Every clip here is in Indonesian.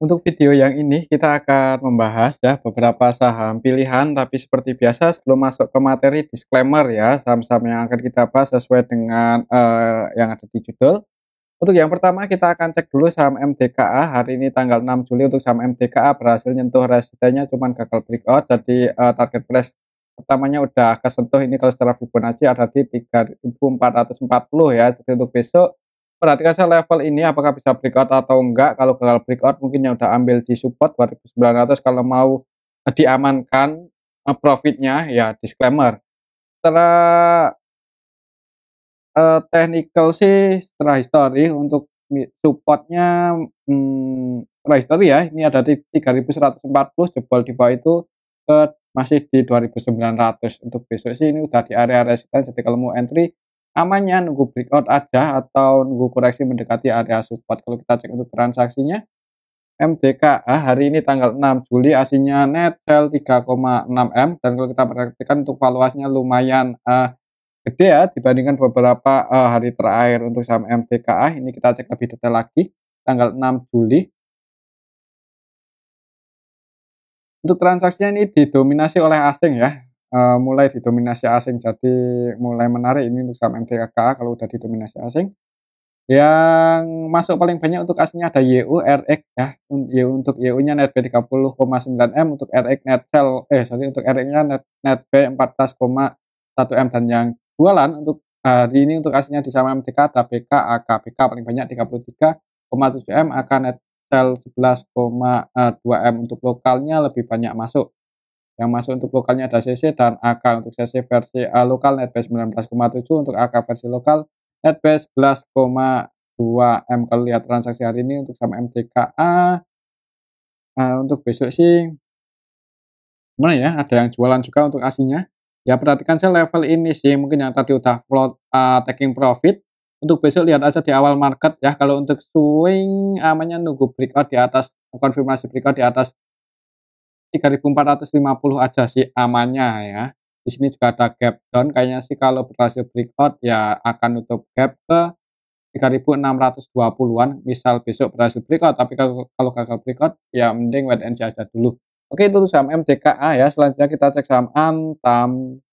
Untuk video yang ini kita akan membahas ya beberapa saham pilihan, tapi seperti biasa sebelum masuk ke materi disclaimer ya, saham-saham yang akan kita bahas sesuai dengan yang ada di judul. Untuk yang pertama kita akan cek dulu saham MDKA. Hari ini tanggal 6 Juli untuk saham MDKA berhasil nyentuh resistennya cuman gagal breakout, jadi target price pertamanya udah kesentuh. Ini kalau secara Fibonacci ada di 3440 ya. Jadi untuk besok perhatikan saya level ini apakah bisa breakout atau enggak. Kalau gagal breakout mungkin yang udah ambil di support 2900, kalau mau diamankan profitnya ya disclaimer. Secara technical sih setelah history untuk supportnya, setelah history ya, ini ada di 3140, jebol di bawah itu masih di 2900. Untuk besok sih ini udah di area resistance, jadi kalau mau entry amannya nunggu breakout aja atau nunggu koreksi mendekati area support. Kalau kita cek untuk transaksinya, MDKA hari ini tanggal 6 Juli aslinya net sell 3,6 M, dan kalau kita perhatikan untuk valuasinya lumayan gede ya dibandingkan beberapa hari terakhir. Untuk saham MDKA ini kita cek lebih detail lagi tanggal 6 Juli. Untuk transaksinya ini didominasi oleh asing ya, mulai didominasi asing, jadi mulai menarik ini untuk saham MDKA kalau udah didominasi asing. Yang masuk paling banyak untuk aslinya ada YU, RX ya. Untuk YU-nya net B 30,9 M, untuk RX net sell untuk RX-nya net B 14,1 M, dan yang jualan untuk hari ini untuk aslinya di saham MTK ada BK, AK. BK paling banyak 33,7 M, AK net sell 11,2 M. Untuk lokalnya lebih banyak masuk. Yang masuk untuk lokalnya ada CC dan AK. Untuk CC versi lokal net B 19,7, untuk AK versi lokal net B 11,2 M. Kalau lihat transaksi hari ini untuk saham MDKA, untuk besok sih mana ya, ada yang jualan juga untuk aslinya. Ya perhatikan saya level ini sih, mungkin yang tadi udah taking profit. Untuk besok lihat aja di awal market ya. Kalau untuk swing amannya nunggu breakout di atas, konfirmasi breakout di atas 3450 aja sih amannya ya. Di sini juga ada gap down, kayaknya sih kalau berhasil breakout ya akan nutup gap ke 3620-an, misal besok berhasil breakout. Tapi kalau gagal breakout ya mending wait and see aja dulu. Oke, itu saham MDKA ya. Selanjutnya kita cek saham Antam.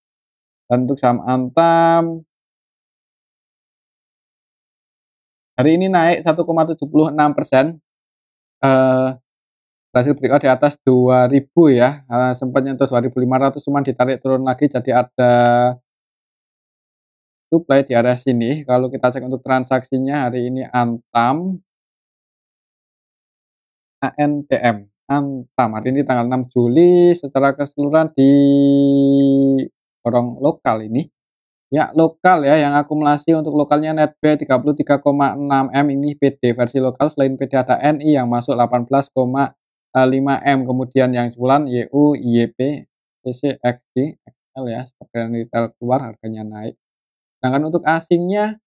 Dan untuk saham Antam hari ini naik 1,76%, berhasil breakout di atas 2000 ya, sempat nyentuh 2500 cuman ditarik turun lagi, jadi ada supply di area sini. Kalau kita cek untuk transaksinya hari ini Antam, Antam hari ini tanggal 6 Juli secara keseluruhan di orang lokal ini. Ya, lokal ya, yang akumulasi untuk lokalnya net B 33,6 M, ini PD versi lokal. Selain PD ada NI yang masuk 18,5 M, kemudian yang jualan YU, YP, CC, XD, XL ya, seperti yang retail keluar harganya naik. Sedangkan untuk asingnya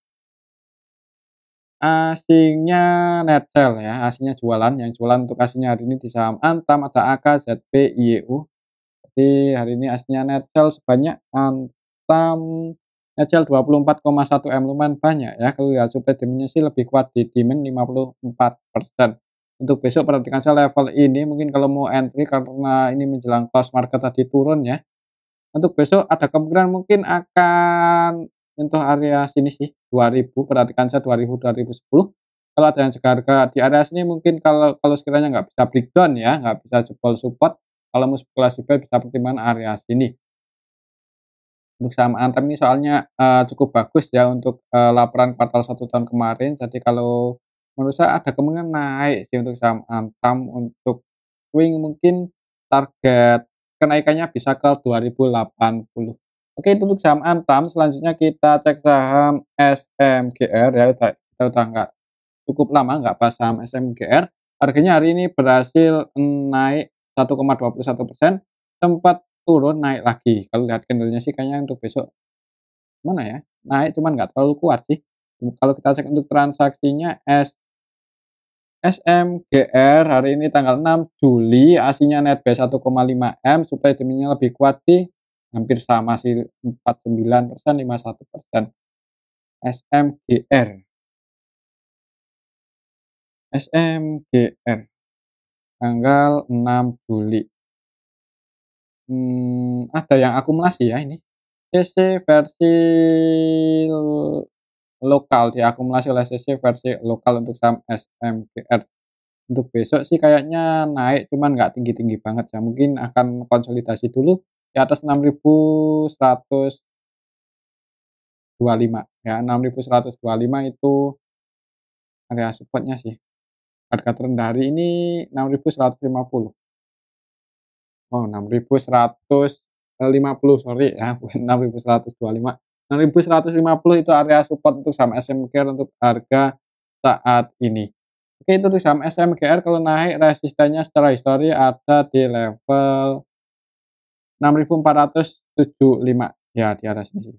net sell ya, asingnya jualan. Yang jualan untuk asingnya hari ini di saham Antam ada AK, ZP, YU. Jadi hari ini aslinya net sell sebanyak Antam net sell 24,1 M, lumayan banyak ya. Kalau lihat supply demand-nya sih lebih kuat di demand 54%. Untuk besok perhatikan saya level ini, mungkin kalau mau entry karena ini menjelang close market tadi turun ya. Untuk besok ada kemungkinan mungkin akan menyentuh area sini sih 2000, perhatikan saya 2000 2010. Kalau ada yang seharga di area sini mungkin kalau kalau sekiranya nggak bisa breakdown ya, nggak bisa jebol support, kalau mau spekulasi buy bisa pertimbangan area sini. Untuk saham Antam ini soalnya cukup bagus ya untuk laporan kuartal 1 tahun kemarin. Jadi kalau menurut saya ada kemungkinan naik sih untuk saham Antam. Untuk swing mungkin target kenaikannya bisa ke 2080. Oke, itu untuk saham Antam. Selanjutnya kita cek saham SMGR ya. Kita udah nggak cukup lama nggak bahas saham SMGR. Harganya hari ini berhasil naik 1,21%, sempat turun naik lagi. Kalau lihat candlenya sih kayaknya untuk besok mana ya, naik cuman nggak terlalu kuat sih. Kalau kita cek untuk transaksinya SMGR hari ini tanggal 6 Juli, aslinya net B 1,5 M, supply demand-nya lebih kuat sih, hampir sama sih 49%, 51%. SMGR. SMGR. tanggal 6 Juli. Ada yang akumulasi ya ini. CC versi lokal diakumulasi oleh CC versi lokal untuk saham SMGR. Untuk besok sih kayaknya naik cuman nggak tinggi-tinggi banget ya, mungkin akan konsolidasi dulu di atas 6.125 ya, 6.125 itu area support-nya sih. Harga terendah hari ini 6.150. Oh, 6.150 sorry ya, bukan 6.125. 6.150 itu area support untuk saham SMGR untuk harga saat ini. Oke, itu untuk saham SMGR kalau naik resistennya secara histori ada di level 6.475 ya, di area sini.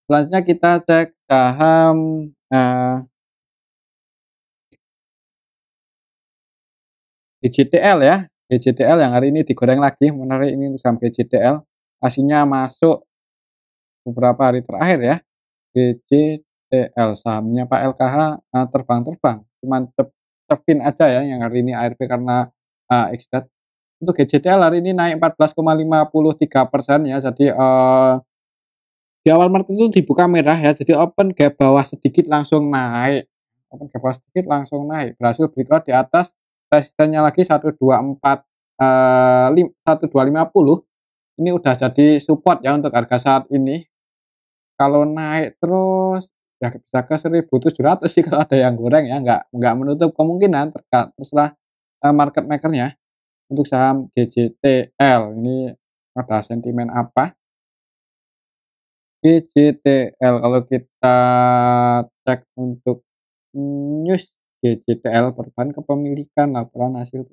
Selanjutnya kita cek saham GJTL ya. GJTL yang hari ini digoreng lagi, menarik ini untuk saham GJTL. Aslinya masuk beberapa hari terakhir ya. GJTL sahamnya Pak LKH terbang-terbang, cuman cepin aja ya yang hari ini ARB karena XDAT. Untuk GJTL hari ini naik 14,53% ya. Jadi di awal market itu dibuka merah ya. Jadi open gap bawah sedikit langsung naik. Open gap bawah sedikit langsung naik. Berhasil breakout di atas resistennya lagi 124 1250. Ini udah jadi support ya untuk harga saat ini. Kalau naik terus ya bisa ke 1.700 sih kalau ada yang goreng ya, nggak menutup kemungkinan terserah market makernya. Untuk saham GJTL ini ada sentimen apa? GJTL kalau kita cek untuk news GJTL perubahan kepemilikan laporan hasil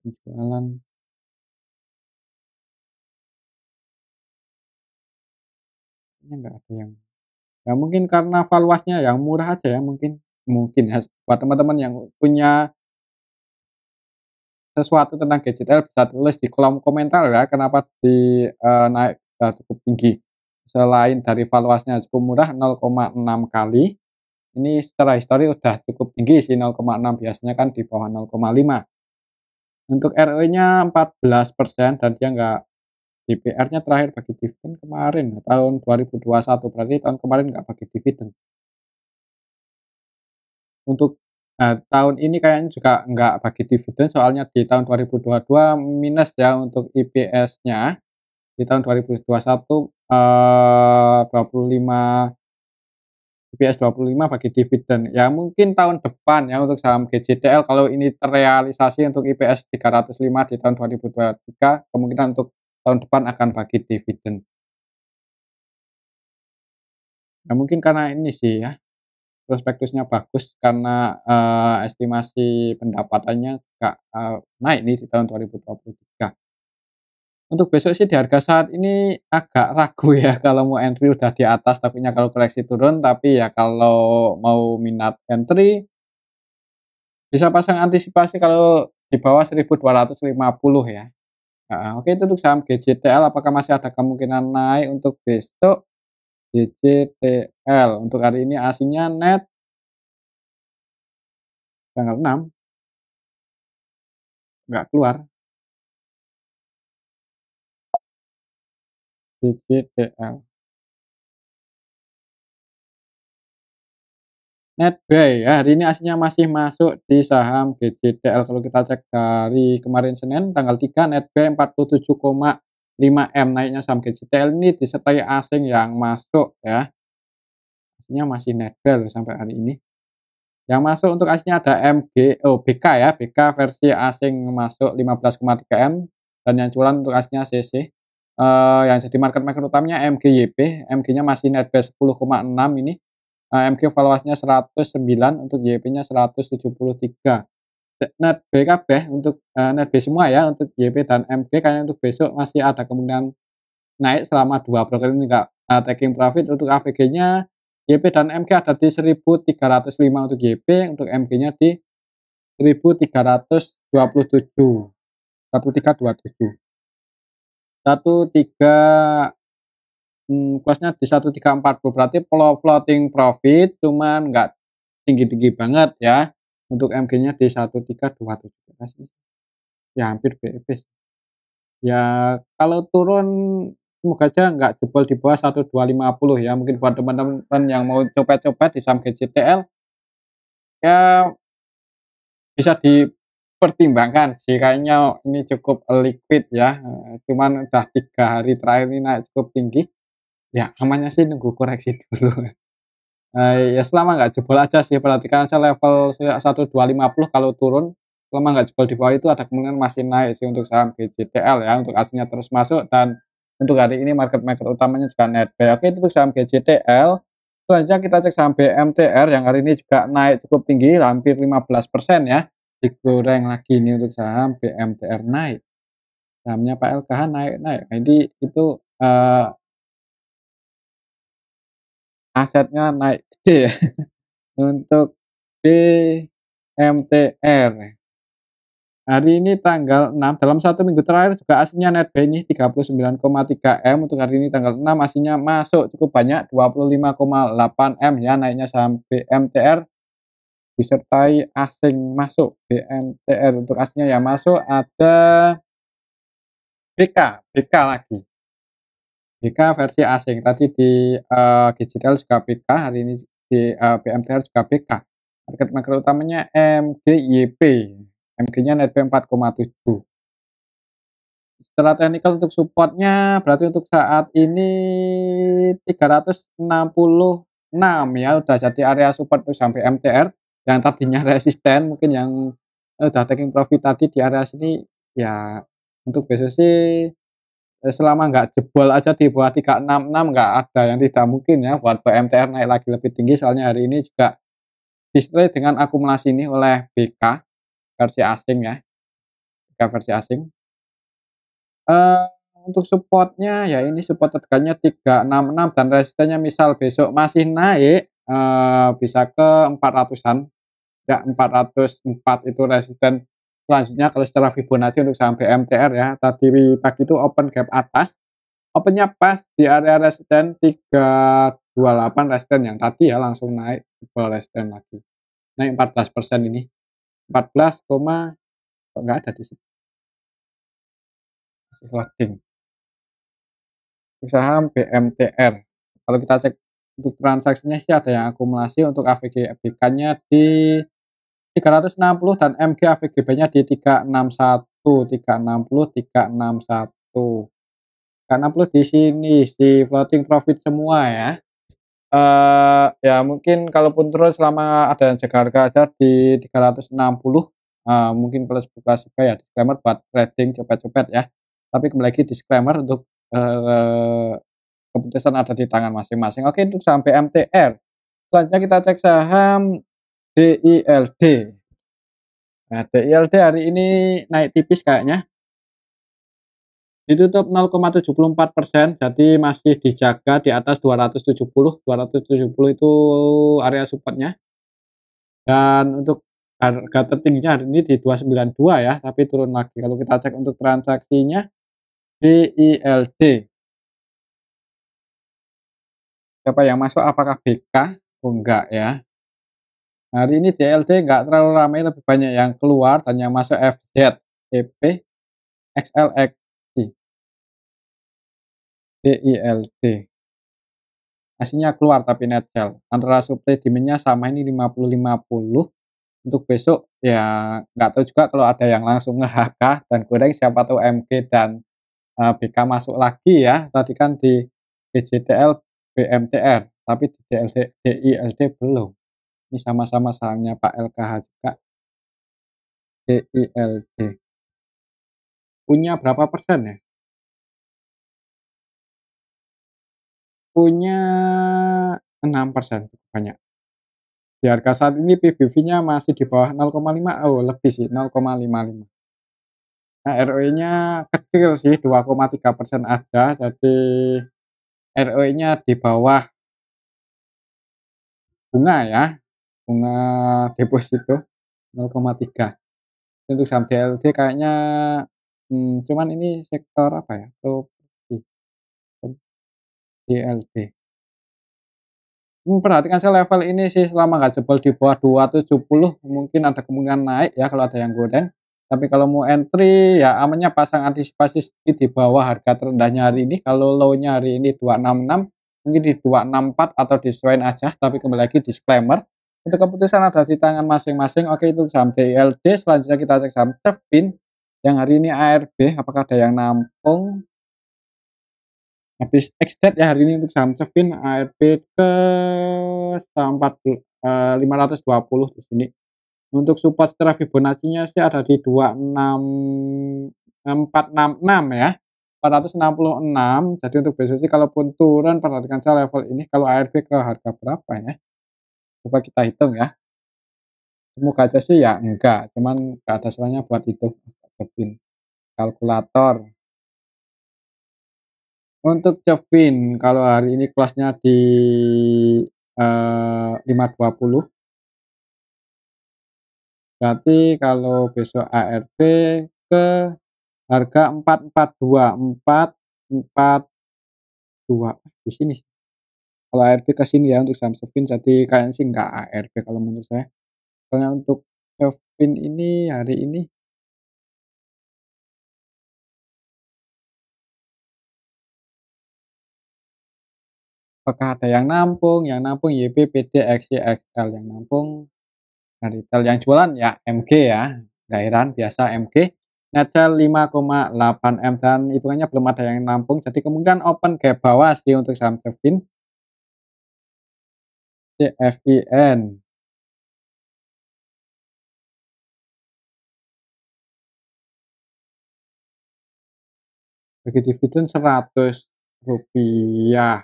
penjualan ini enggak ada yang ya mungkin karena valuasinya yang murah aja ya mungkin mungkin ya buat teman-teman yang punya sesuatu tentang GJTL bisa tulis di kolom komentar ya kenapa naik cukup tinggi. Selain dari valuasinya cukup murah 0,6 kali, ini secara histori udah cukup tinggi sih 0,6 biasanya kan di bawah 0,5. Untuk ROE-nya 14% dan dia nggak DPR-nya terakhir bagi dividen kemarin tahun 2021 berarti tahun kemarin nggak bagi dividen. Untuk tahun ini kayaknya juga nggak bagi dividen soalnya di tahun 2022 minus ya untuk IPS-nya. Di tahun 2021 25 IPS 25 bagi dividen. Ya mungkin tahun depan ya untuk saham GJTL kalau ini terrealisasi untuk IPS 305 di tahun 2023 kemungkinan untuk tahun depan akan bagi dividen. Ya mungkin karena ini sih ya prospektusnya bagus karena estimasi pendapatannya juga naik nih di tahun 2023. Untuk besok sih di harga saat ini agak ragu ya kalau mau entry udah di atas takutnya kalau koreksi turun, tapi ya kalau mau minat entry bisa pasang antisipasi kalau di bawah 1.250 ya. Oke itu untuk saham GJTL apakah masih ada kemungkinan naik untuk besok? GJTL untuk hari ini aslinya net tanggal 6 nggak keluar GJTL. Netbuy ya hari ini aslinya masih masuk di saham GJTL kalau kita cek dari kemarin Senin tanggal 3 Netbuy 47,5 M naiknya saham GJTL ini disertai asing yang masuk ya. Aslinya masih Netbuy loh sampai hari ini. Yang masuk untuk aslinya ada BK ya, BK versi asing masuk 15,3 M dan yang cuan untuk aslinya CC. Yang jadi market maker utamanya MGYP, MG-nya masih Netbuy 10,6 ini. MG valuasinya 109 untuk YP-nya 173. Net BKB untuk net B semua ya untuk YP dan MG kayaknya untuk besok masih ada kemungkinan naik selama 2 broker ini enggak taking profit. Untuk AVG-nya YP dan MG ada di 1305 untuk YP, untuk MG-nya di 1327. 1327. 13 close-nya di 1340 berarti floating profit cuman nggak tinggi-tinggi banget ya. untuk MG-nya di 1327 ya hampir BEP sih. Ya kalau turun semoga aja nggak jebol di bawah 1250 ya, mungkin buat teman-teman yang mau coba-coba di saham GCTL ya bisa dipertimbangkan sih, kayaknya ini cukup liquid ya, cuman udah 3 hari terakhir ini naik cukup tinggi, ya amannya sih nunggu koreksi dulu. Ya selama nggak jebol aja sih, perhatikan aja level 1250 kalau turun, selama nggak jebol di bawah itu ada kemungkinan masih naik sih untuk saham GCTL ya, untuk aslinya terus masuk dan untuk hari ini market maker utamanya juga netbuy. Oke itu untuk saham GCTL, selanjutnya kita cek saham BMTR yang hari ini juga naik cukup tinggi, hampir 15% ya, digoreng lagi ini untuk saham BMTR naik, sahamnya Pak LKH naik-naik. Nah ini itu, asetnya naik gede ya. Untuk BMTR, hari ini tanggal 6, dalam 1 minggu terakhir juga aslinya netbuy ini 39,3 M, untuk hari ini tanggal 6 aslinya masuk cukup banyak 25,8 M ya, naiknya saham BMTR disertai asing masuk BMTR. Untuk aslinya yang masuk ada BK lagi, BK versi asing. Tadi di digital juga BK, hari ini di BMTR juga BK. Market maker utamanya MGYP. MG-nya netbuy 4,7. Setelah technical untuk supportnya berarti untuk saat ini 366 ya, udah jadi area support untuk sampai MTR yang tadinya resisten, mungkin yang udah taking profit tadi di area sini ya. Untuk besok sih selama nggak jebol aja di bawah 366 nggak ada yang tidak mungkin ya buat BMTR naik lagi lebih tinggi, soalnya hari ini juga display dengan akumulasi ini oleh BK versi asing ya, BK versi asing. Eee, untuk supportnya ya ini support terdekalnya 366 dan resistennya misal besok masih naik, bisa ke 400-an, ya 404 itu resisten selanjutnya kalau secara Fibonacci untuk saham BMTR ya. Tadi pagi itu open gap atas, opennya pas di area resisten 328 resisten yang tadi ya, langsung naik ke resisten lagi, naik 14% ini, 14, kok nggak ada di situ, masih loading. Saham BMTR. Kalau kita cek untuk transaksinya sih ada yang akumulasi, untuk AVG ABK-nya di 360 dan MG AVGB-nya di 361, 360, 361. 360 di sini si floating profit semua ya. Ya mungkin kalaupun terus selama ada yang jaga harga aja di 360, mungkin kalau spekulasi ya disclaimer buat trading cepet-cepet ya. Tapi kembali lagi disclaimer untuk, keputusan ada di tangan masing-masing. Oke untuk saham BMTR. Selanjutnya kita cek saham DILD. Nah DILD hari ini naik tipis kayaknya. Ditutup 0,74%, jadi masih dijaga di atas 270, 270 itu area supportnya. Dan untuk harga tertingginya hari ini di 292 ya, tapi turun lagi. Kalau kita cek untuk transaksinya DILD. Siapa yang masuk? Apakah BK? Oh enggak ya. Hari ini DLD enggak terlalu ramai, lebih banyak yang keluar dan yang masuk FZ, EP, XLXI, DILD. Aslinya keluar tapi net sell. Antara supply demand-nya sama ini 50-50. Untuk besok ya nggak tahu juga kalau ada yang langsung nge-HK dan goreng, siapa tahu MG dan BK masuk lagi ya. Tadi kan di BJTL, BMTR, tapi di DLD, DILD belum. Ini sama-sama sahamnya Pak LKH juga, DILD. Punya berapa persen ya? Punya 6%, cukup banyak. Di harga saat ini PBV-nya masih di bawah 0,5, oh lebih sih 0,55. Nah ROE-nya kecil sih 2,3% aja, jadi ROE-nya di bawah bunga ya, bunga deposito 0,3. Untuk saham DLD kayaknya, cuman ini sektor apa ya, properti, DLD. Perhatikan saya level ini sih selama nggak jebol di bawah 270 mungkin ada kemungkinan naik ya kalau ada yang goreng. Tapi kalau mau entry ya amannya pasang antisipasi sedikit di bawah harga terendahnya hari ini. Kalau low-nya hari ini 266 mungkin di 264 atau disesuaikan aja. Tapi kembali lagi disclaimer. Untuk keputusan ada di tangan masing-masing. Oke itu saham DLD. Selanjutnya kita cek saham Cepin. Yang hari ini ARB. Apakah ada yang nampung? Habis ex-date ya hari ini untuk saham Cevin ARB ke 520 di sini. Untuk support secara Fibonacci-nya sih ada di 466 ya. 466. Jadi untuk besok sih kalaupun turun perhatikan saya level ini kalau ARB ke harga berapa ya? Coba kita hitung ya. Semoga aja sih ya enggak, cuman enggak ada salahnya buat itu. Cevin kalkulator. Untuk Cevin kalau hari ini kelasnya di 520, berarti kalau besok ARB ke harga 442 di sini. Kalau ARB ke sini ya untuk saham Cevin, jadi kayaknya sih nggak ARB kalau menurut saya. Soalnya untuk Cevin ini hari ini apakah ada yang nampung? Yang nampung YP, PD, XY, XL. Yang nampung retail, yang jualan ya MG ya, nggak heran biasa MG. Net sell 5,8 M dan hitungannya belum ada yang nampung, jadi kemungkinan open gap bawah sih untuk saham Cevin. CFIN bagi dividen 100 rupiah,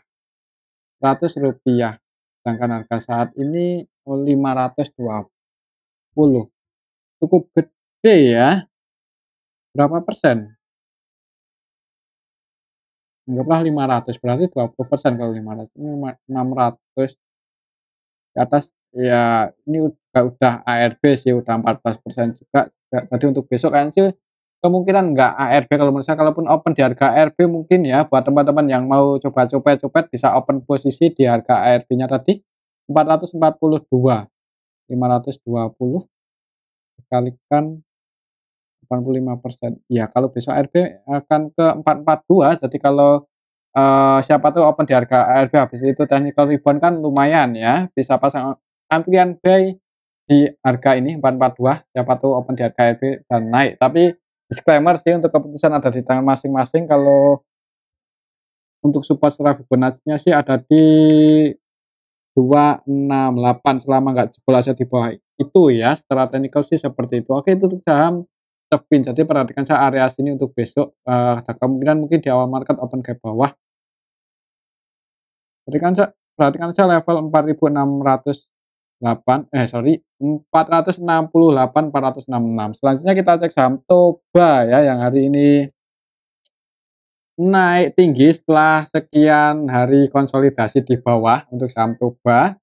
100 rupiah, sedangkan harga saat ini 520, cukup gede ya. Berapa persen? Anggaplah 500, berarti 20% kalau 500 ini 600 ke atas ya. Ini udah ARB sih, udah 14% juga. Tadi untuk besok kan sih kemungkinan nggak ARB kalau menurut saya. Kalaupun open di harga ARB mungkin ya buat teman-teman yang mau coba copet bisa open posisi di harga ARB-nya tadi 442, 520 dikalikan 85%. Ya kalau besok ARB akan ke 442, jadi kalau siapa tuh open di harga ARB habis itu technical rebound kan lumayan ya, bisa pasang antrian buy di harga ini 442, siapa tuh open di harga ARB dan naik. Tapi disclaimer sih untuk keputusan ada di tangan masing-masing. Kalau untuk support secara Fibonacci-nya sih ada di 268 selama nggak jebol aja di bawah itu ya. Secara teknikal sih seperti itu. Oke itu untuk saham Cepin. Jadi perhatikan saya area sini untuk besok ada kemungkinan mungkin di awal market open ke bawah. Perhatikan saja level 4.608, 468, 466. Selanjutnya kita cek saham Toba ya yang hari ini naik tinggi setelah sekian hari konsolidasi di bawah. Untuk saham Toba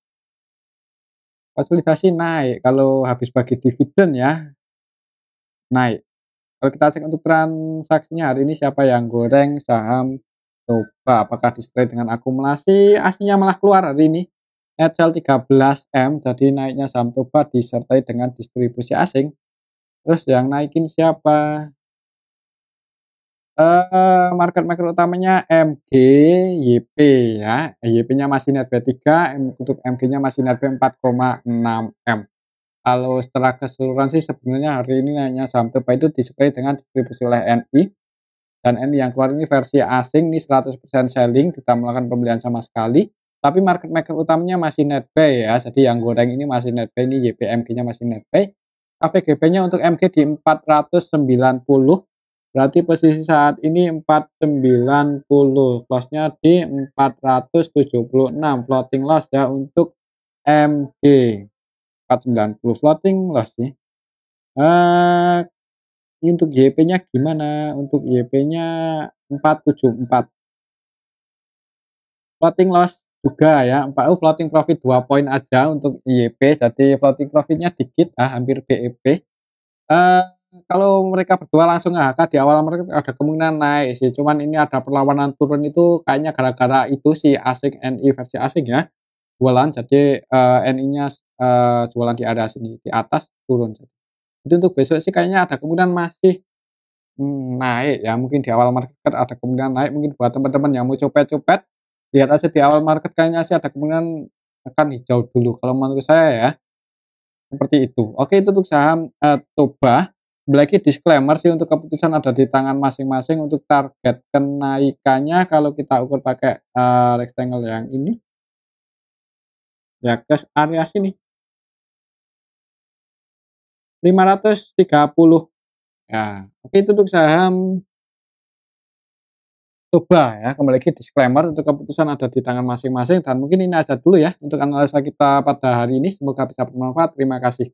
konsolidasi naik, kalau habis bagi dividen ya naik. Kalau kita cek untuk transaksinya hari ini siapa yang goreng saham Toba, apakah disertai dengan akumulasi, aslinya malah keluar hari ini. Net sell 13M, jadi naiknya saham Toba disertai dengan distribusi asing. Terus yang naikin siapa? Market maker utamanya MG, YP ya. YP-nya masih net B3, untuk MG-nya masih net B4,6M. Kalau setelah keseluruhan sih sebenarnya hari ini naiknya saham Toba itu disertai dengan distribusi oleh NI. Dan ini yang keluar ini versi asing, ini 100% selling, kita melakukan pembelian sama sekali. Tapi market maker utamanya masih net buy ya, jadi yang goreng ini masih net buy, ini YPMG-nya masih net buy. AVGB-nya untuk MG di 490, berarti posisi saat ini 490, loss-nya di 476, floating loss ya untuk MG. 490 floating loss sih. Ini untuk YP-nya gimana? Untuk YP-nya 474. Floating loss juga ya. Floating profit 2 poin aja untuk YP. Jadi floating profitnya dikit, hampir BEP. Kalau mereka berdua langsung AHK di awal mereka ada kemungkinan naik sih. Cuman ini ada perlawanan turun itu kayaknya gara-gara itu si asing NI versi asing ya. jualan, jadi, NI-nya jualan di area sini, di atas turun. Jadi untuk besok sih kayaknya ada kemungkinan masih, naik ya, mungkin di awal market ada kemungkinan naik, mungkin buat teman-teman yang mau copet-copet, lihat aja di awal market kayaknya sih ada kemungkinan akan hijau dulu kalau menurut saya ya, seperti itu. Oke itu untuk saham, Toba. Lagi disclaimer sih untuk keputusan ada di tangan masing-masing, untuk target kenaikannya kalau kita ukur pakai, rectangle yang ini, ya ke area sini, 530. Ya, oke itu untuk saham Toba ya, kembali lagi disclaimer untuk keputusan ada di tangan masing-masing dan mungkin ini aja dulu ya untuk analisa kita pada hari ini, semoga bisa bermanfaat. Terima kasih.